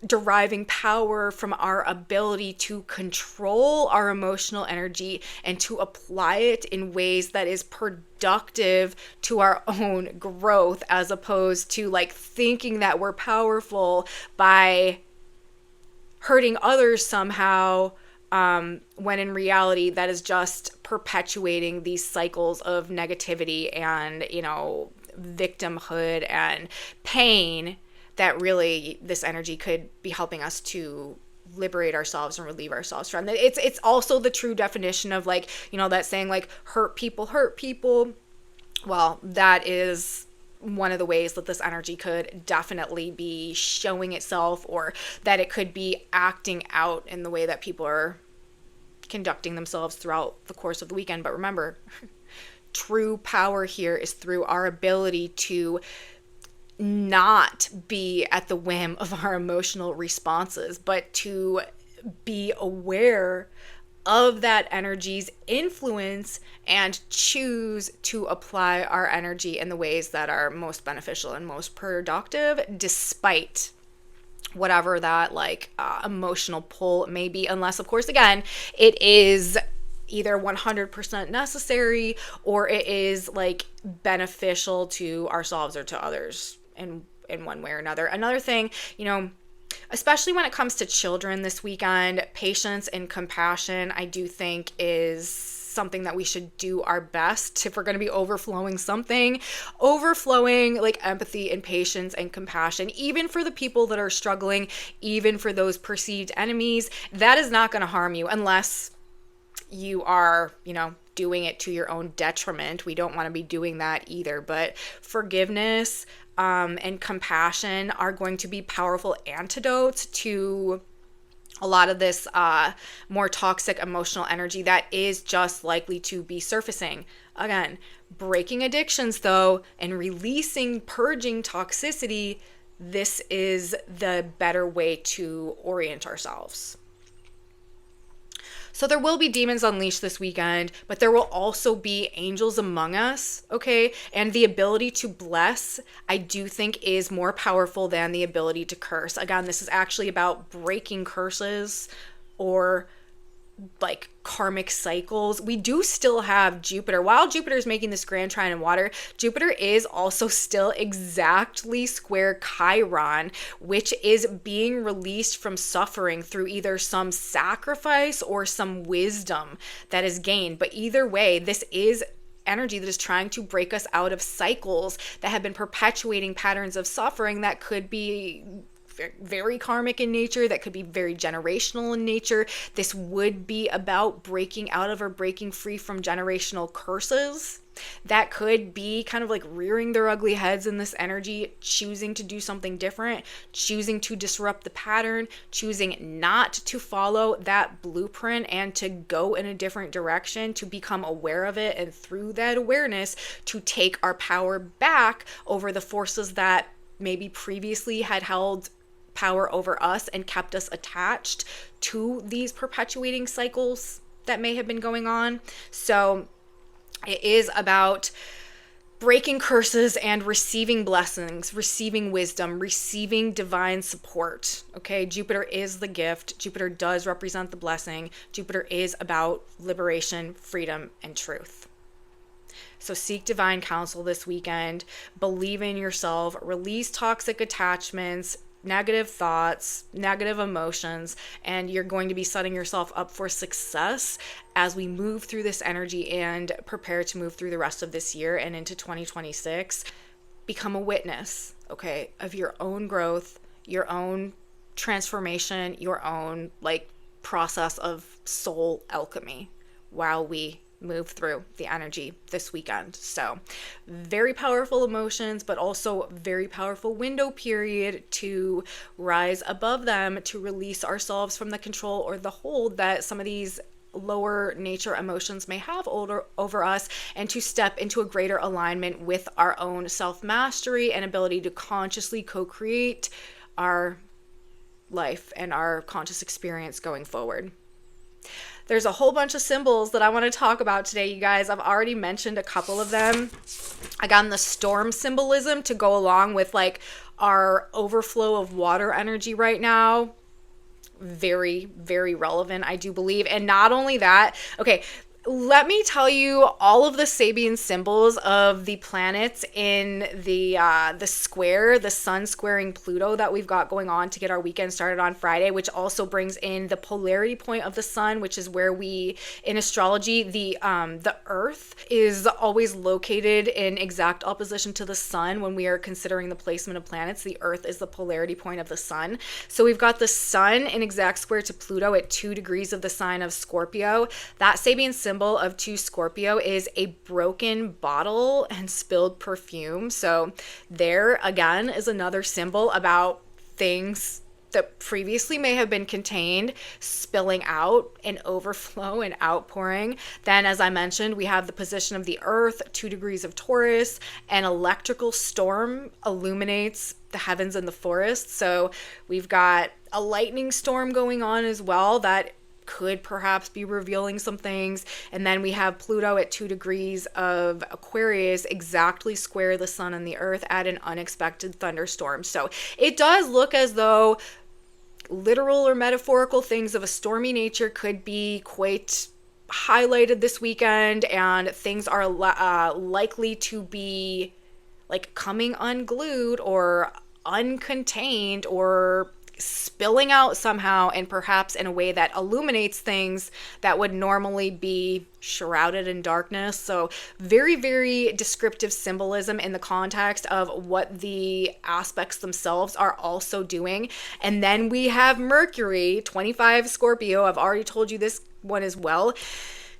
deriving power from our ability to control our emotional energy and to apply it in ways that is productive to our own growth, as opposed to like thinking that we're powerful by hurting others somehow, when in reality that is just perpetuating these cycles of negativity and, victimhood and pain that really this energy could be helping us to liberate ourselves and relieve ourselves from. It's also the true definition of like, that saying like hurt people. Well, that is one of the ways that this energy could definitely be showing itself, or that it could be acting out in the way that people are conducting themselves throughout the course of the weekend. But remember, true power here is through our ability to not be at the whim of our emotional responses, but to be aware of that energy's influence and choose to apply our energy in the ways that are most beneficial and most productive, despite whatever that emotional pull may be, unless, of course, again, it is either 100% necessary or it is beneficial to ourselves or to others in one way or another. Another thing, especially when it comes to children this weekend, patience and compassion, I do think, is something that we should do our best. If we're going to be overflowing empathy and patience and compassion, even for the people that are struggling, even for those perceived enemies, that is not going to harm you unless you are, doing it to your own detriment. We don't want to be doing that either. But forgiveness and compassion are going to be powerful antidotes to a lot of this more toxic emotional energy that is just likely to be surfacing. Again, breaking addictions though, and releasing, purging toxicity, this is the better way to orient ourselves. So there will be demons unleashed this weekend, but there will also be angels among us, okay? And the ability to bless, I do think, is more powerful than the ability to curse. Again, this is actually about breaking curses or karmic cycles. We do still have Jupiter. While Jupiter is making this grand trine in water, Jupiter is also still exactly square Chiron, which is being released from suffering through either some sacrifice or some wisdom that is gained. But either way, this is energy that is trying to break us out of cycles that have been perpetuating patterns of suffering that could be very karmic in nature, that could be very generational in nature. This would be about breaking out of or breaking free from generational curses that could be kind of rearing their ugly heads in this energy, choosing to do something different, choosing to disrupt the pattern, choosing not to follow that blueprint and to go in a different direction, to become aware of it, and through that awareness to take our power back over the forces that maybe previously had held power over us and kept us attached to these perpetuating cycles that may have been going on. So it is about breaking curses and receiving blessings, receiving wisdom, receiving divine support. Okay, Jupiter is the gift. Jupiter does represent the blessing. Jupiter is about liberation, freedom, and truth. So seek divine counsel this weekend. Believe in yourself. Release toxic attachments, negative thoughts, negative emotions, and you're going to be setting yourself up for success as we move through this energy and prepare to move through the rest of this year and into 2026. Become a witness, okay, of your own growth, your own transformation, your own process of soul alchemy while we move through the energy this weekend. So very powerful emotions, but also very powerful window period to rise above them, to release ourselves from the control or the hold that some of these lower nature emotions may have over us, and to step into a greater alignment with our own self-mastery and ability to consciously co-create our life and our conscious experience going forward. There's a whole bunch of symbols that I want to talk about today, you guys. I've already mentioned a couple of them. Again, the storm symbolism to go along with our overflow of water energy right now. Very, very relevant, I do believe. And not only that, okay, let me tell you all of the Sabian symbols of the planets in the square, the sun squaring Pluto that we've got going on to get our weekend started on Friday, which also brings in the polarity point of the sun, which is where we, in astrology, the Earth is always located in exact opposition to the sun when we are considering the placement of planets. The Earth is the polarity point of the sun. So we've got the sun in exact square to Pluto at 2 degrees of the sign of Scorpio. That Sabian symbol symbol of 2 Scorpio is a broken bottle and spilled perfume. So there again is another symbol about things that previously may have been contained spilling out and overflow and outpouring. Then, as I mentioned, we have the position of the Earth, 2 degrees of Taurus. An electrical storm illuminates the heavens and the forest. So we've got a lightning storm going on as well that could perhaps be revealing some things. And then we have Pluto at 2 degrees of Aquarius, exactly square the sun and the earth at an unexpected thunderstorm. So it does look as though literal or metaphorical things of a stormy nature could be quite highlighted this weekend, and things are likely to be like coming unglued or uncontained or spilling out somehow, and perhaps in a way that illuminates things that would normally be shrouded in darkness. So very, very descriptive symbolism in the context of what the aspects themselves are also doing. And then we have Mercury, 25 Scorpio. I've already told you this one as well.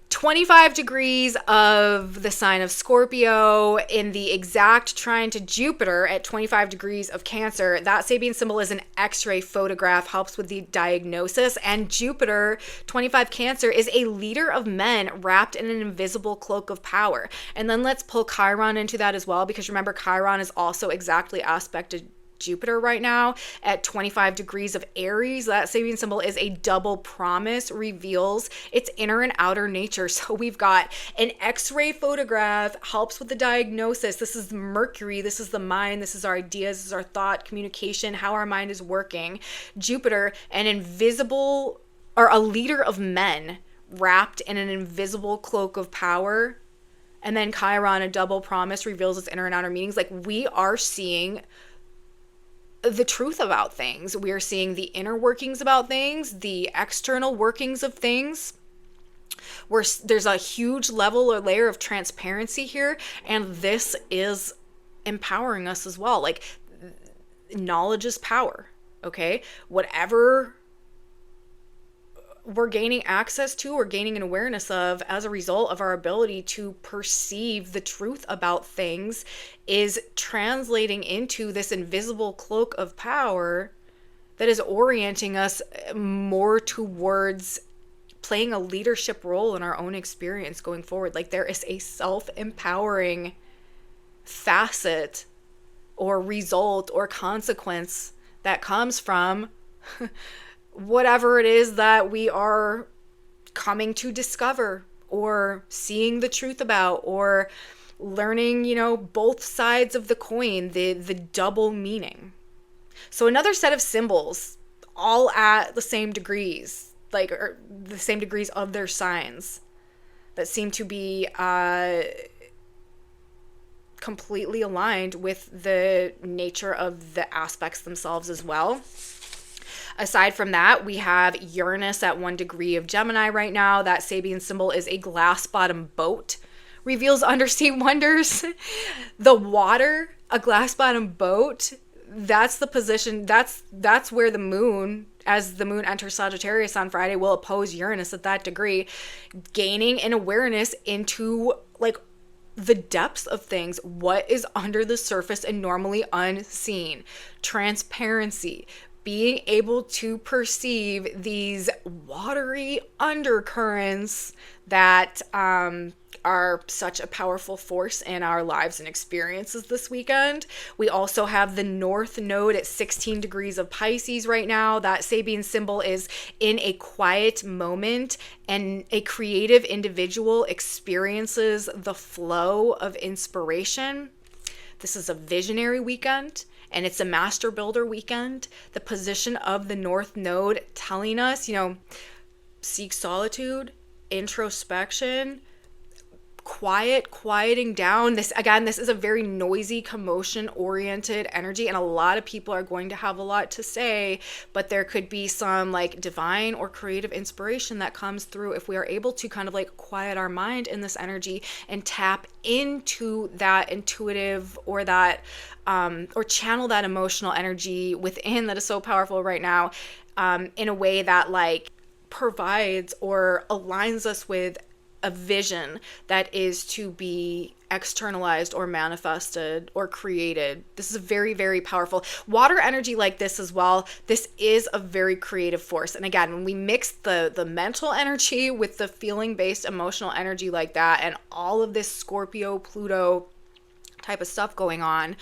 25 degrees of the sign of Scorpio in the exact trine to Jupiter at 25 degrees of Cancer. That Sabian symbol is an X-ray photograph, helps with the diagnosis. And Jupiter, 25 Cancer, is a leader of men wrapped in an invisible cloak of power. And then let's pull Chiron into that as well, because remember, Chiron is also exactly aspected Jupiter right now at 25 degrees of Aries. That Sabian symbol is a double promise, reveals its inner and outer nature. So we've got an X-ray photograph, helps with the diagnosis. This is Mercury, this is the mind, this is our ideas, this is our thought, communication, how our mind is working. Jupiter, an invisible, or a leader of men wrapped in an invisible cloak of power. And then Chiron, a double promise, reveals its inner and outer meanings. Like, we are seeing the truth about things. We are seeing the inner workings about things, the external workings of things. There's a huge level or layer of transparency here, and this is empowering us as well. Like, knowledge is power, okay? Whatever we're gaining access to or gaining an awareness of as a result of our ability to perceive the truth about things is translating into this invisible cloak of power that is orienting us more towards playing a leadership role in our own experience going forward. Like, there is a self-empowering facet or result or consequence that comes from whatever it is that we are coming to discover or seeing the truth about, or learning, both sides of the coin, the double meaning. So another set of symbols, all at the same degrees, or the same degrees of their signs, that seem to be completely aligned with the nature of the aspects themselves as well. Aside from that, we have Uranus at 1 degree of Gemini right now. That Sabian symbol is a glass-bottom boat. Reveals undersea wonders. The water, a glass-bottom boat, that's the position, that's where the moon, as the moon enters Sagittarius on Friday, will oppose Uranus at that degree, gaining an awareness into, the depths of things, what is under the surface and normally unseen. Transparency. Being able to perceive these watery undercurrents that are such a powerful force in our lives and experiences this weekend. We also have the North Node at 16 degrees of Pisces right now. That Sabian symbol is in a quiet moment, and a creative individual experiences the flow of inspiration. This is a visionary weekend, and it's a master builder weekend. The position of the North Node telling us, seek solitude, introspection, quieting down. This is a very noisy, commotion-oriented energy, and a lot of people are going to have a lot to say, but there could be some divine or creative inspiration that comes through if we are able to kind of quiet our mind in this energy and tap into that intuitive or that or channel that emotional energy within that is so powerful right now, in a way that provides or aligns us with a vision that is to be externalized or manifested or created. This is very, very powerful. Water energy like this as well. This is a very creative force. And again, when we mix the mental energy with the feeling-based emotional energy like that, and all of this Scorpio, Pluto type of stuff going on,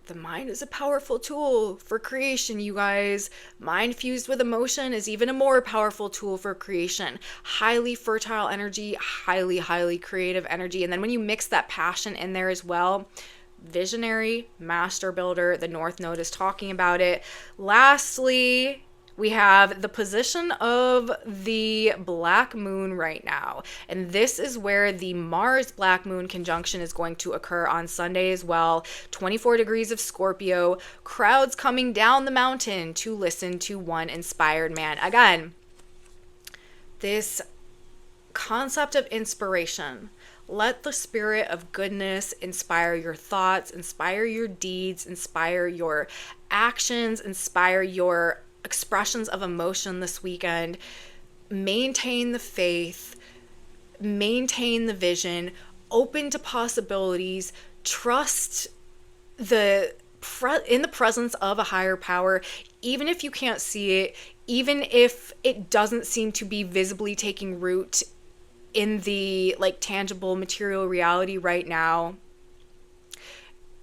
the mind is a powerful tool for creation, you guys. Mind fused with emotion is even a more powerful tool for creation. Highly fertile energy, highly, highly creative energy. And then when you mix that passion in there as well, visionary, master builder, the North Node is talking about it. Lastly, we have the position of the black moon right now. And this is where the Mars black moon conjunction is going to occur on Sunday as well. 24 degrees of Scorpio, crowds coming down the mountain to listen to one inspired man. Again, this concept of inspiration. Let the spirit of goodness inspire your thoughts, inspire your deeds, inspire your actions, inspire your expressions of emotion this weekend. Maintain the faith, maintain the vision, open to possibilities, trust in the presence of a higher power, even if you can't see it, even if it doesn't seem to be visibly taking root in the tangible material reality right now.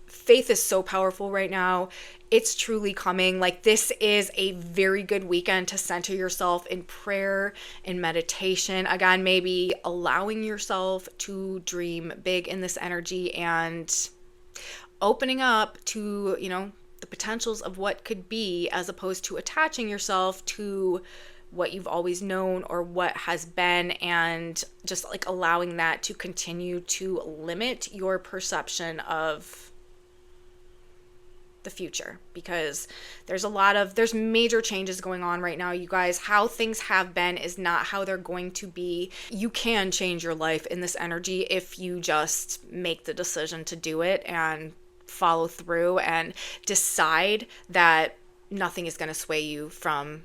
Faith is so powerful right now. It's truly coming. This is a very good weekend to center yourself in prayer and meditation. Again, maybe allowing yourself to dream big in this energy and opening up to, the potentials of what could be, as opposed to attaching yourself to what you've always known or what has been, and just allowing that to continue to limit your perception of the future, because there's major changes going on right now, you guys. How things have been is not how they're going to be. You can change your life in this energy if you just make the decision to do it and follow through and decide that nothing is going to sway you from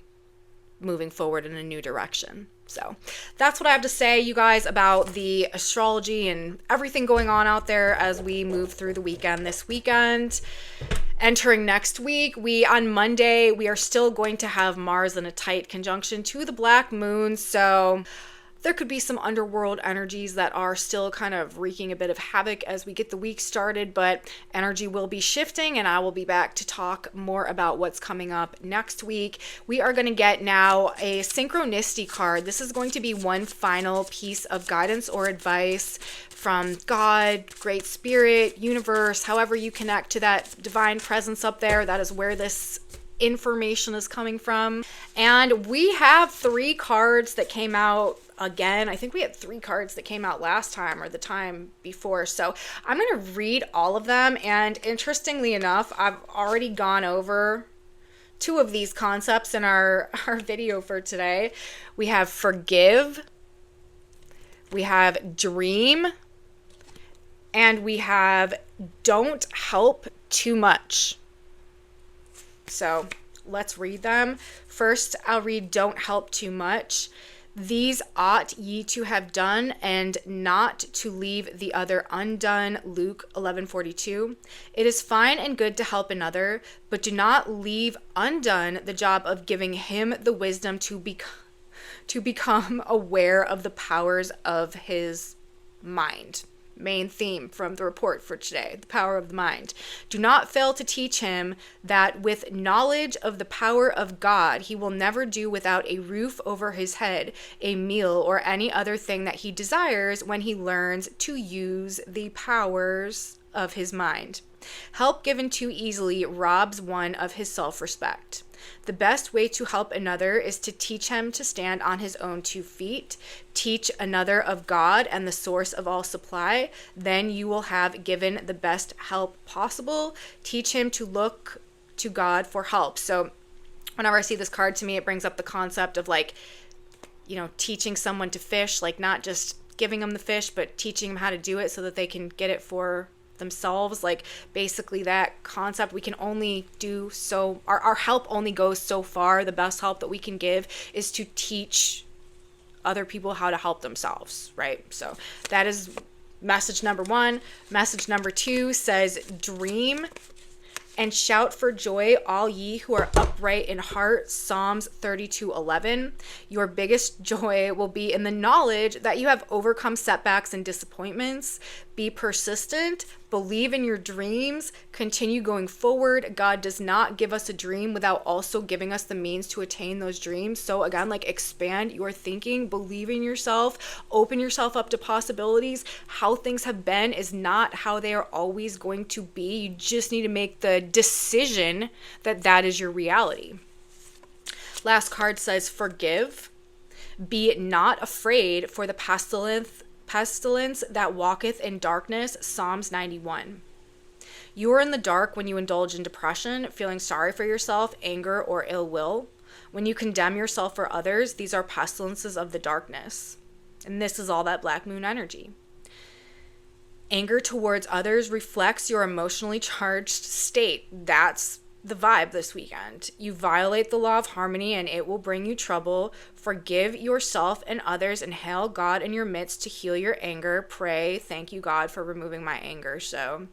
moving forward in a new direction. So that's what I have to say, you guys, about the astrology and everything going on out there as we move through the weekend. This weekend, entering next week, on Monday, we are still going to have Mars in a tight conjunction to the black moon. So there could be some underworld energies that are still kind of wreaking a bit of havoc as we get the week started, but energy will be shifting, and I will be back to talk more about what's coming up next week. We are going to get now a synchronicity card. This is going to be one final piece of guidance or advice from God, Great Spirit, universe, however you connect to that divine presence up there. That is where this information is coming from. And we have 3 cards that came out again. I think we had 3 cards that came out last time or the time before. So I'm going to read all of them. And interestingly enough, I've already gone over 2 of these concepts in our video for today. We have forgive, we have dream, and we have don't help too much. So let's read them. First, I'll read don't help too much. These ought ye to have done, and not to leave the other undone. Luke 11:42. It is fine and good to help another, but do not leave undone the job of giving him the wisdom to become aware of the powers of his mind. Main theme from the report for today, the power of the mind. Do not fail to teach him that with knowledge of the power of God, he will never do without a roof over his head, a meal, or any other thing that he desires when he learns to use the powers of his mind. Help given too easily robs one of his self-respect. The best way to help another is to teach him to stand on his own 2 feet. Teach another of God and the source of all supply. Then you will have given the best help possible. Teach him to look to God for help. So whenever I see this card, to me, it brings up the concept of teaching someone to fish, not just giving them the fish, but teaching them how to do it so that they can get it for themselves. Basically that concept. We can only do so, our help only goes so far. The best help that we can give is to teach other people how to help themselves, right? So that is message number 1. Message number 2 says, dream and shout for joy, all ye who are upright in heart. Psalms 32:11. Your biggest joy will be in the knowledge that you have overcome setbacks and disappointments. Be persistent, believe in your dreams, continue going forward. God does not give us a dream without also giving us the means to attain those dreams. So again, like, expand your thinking, believe in yourself, open yourself up to possibilities. How things have been is not how they are always going to be. You just need to make the decision that that is your reality. Last card says, forgive. Be not afraid for the pestilence that walketh in darkness. Psalms 91. You are in the dark when you indulge in depression, feeling sorry for yourself, anger, or ill will. When you condemn yourself or others, these are pestilences of the darkness. And this is all that black moon energy. Anger towards others reflects your emotionally charged state. That's the vibe this weekend. You violate the law of harmony and it will bring you trouble. Forgive yourself and others and hail God in your midst to heal your anger. Pray, thank you, God, for removing my anger. So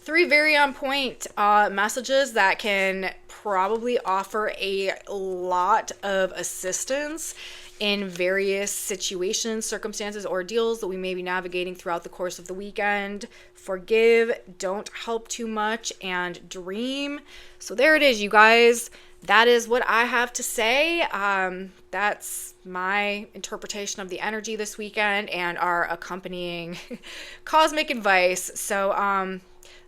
3 very on point messages that can probably offer a lot of assistance in various situations, circumstances, ordeals that we may be navigating throughout the course of the weekend. Forgive, don't help too much, and dream. So there it is, you guys. That is what I have to say. That's my interpretation of the energy this weekend and our accompanying cosmic advice. So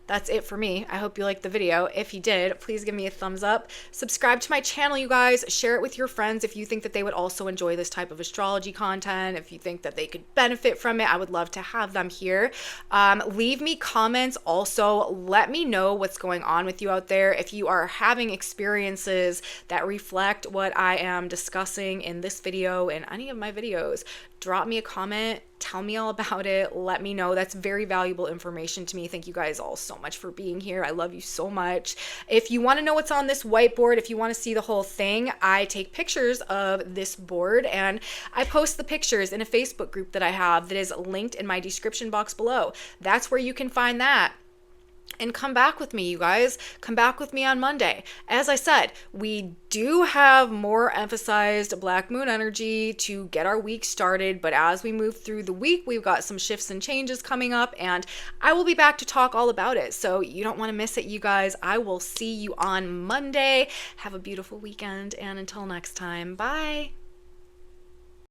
that's it for me. I hope you liked the video. If you did, please give me a thumbs up. Subscribe to my channel, you guys. Share it with your friends if you think that they would also enjoy this type of astrology content. If you think that they could benefit from it, I would love to have them here. Leave me comments also. Let me know what's going on with you out there. If you are having experiences that reflect what I am discussing in this video and any of my videos, drop me a comment. Tell me all about it. Let me know. That's very valuable information to me. Thank you guys all so much for being here. I love you so much. If you want to know what's on this whiteboard, if you want to see the whole thing, I take pictures of this board and I post the pictures in a Facebook group that I have that is linked in my description box below. That's where you can find that. And come back with me, you guys. Come back with me on Monday. As I said, we do have more emphasized black moon energy to get our week started. But as we move through the week, we've got some shifts and changes coming up. And I will be back to talk all about it. So you don't want to miss it, you guys. I will see you on Monday. Have a beautiful weekend. And until next time, bye.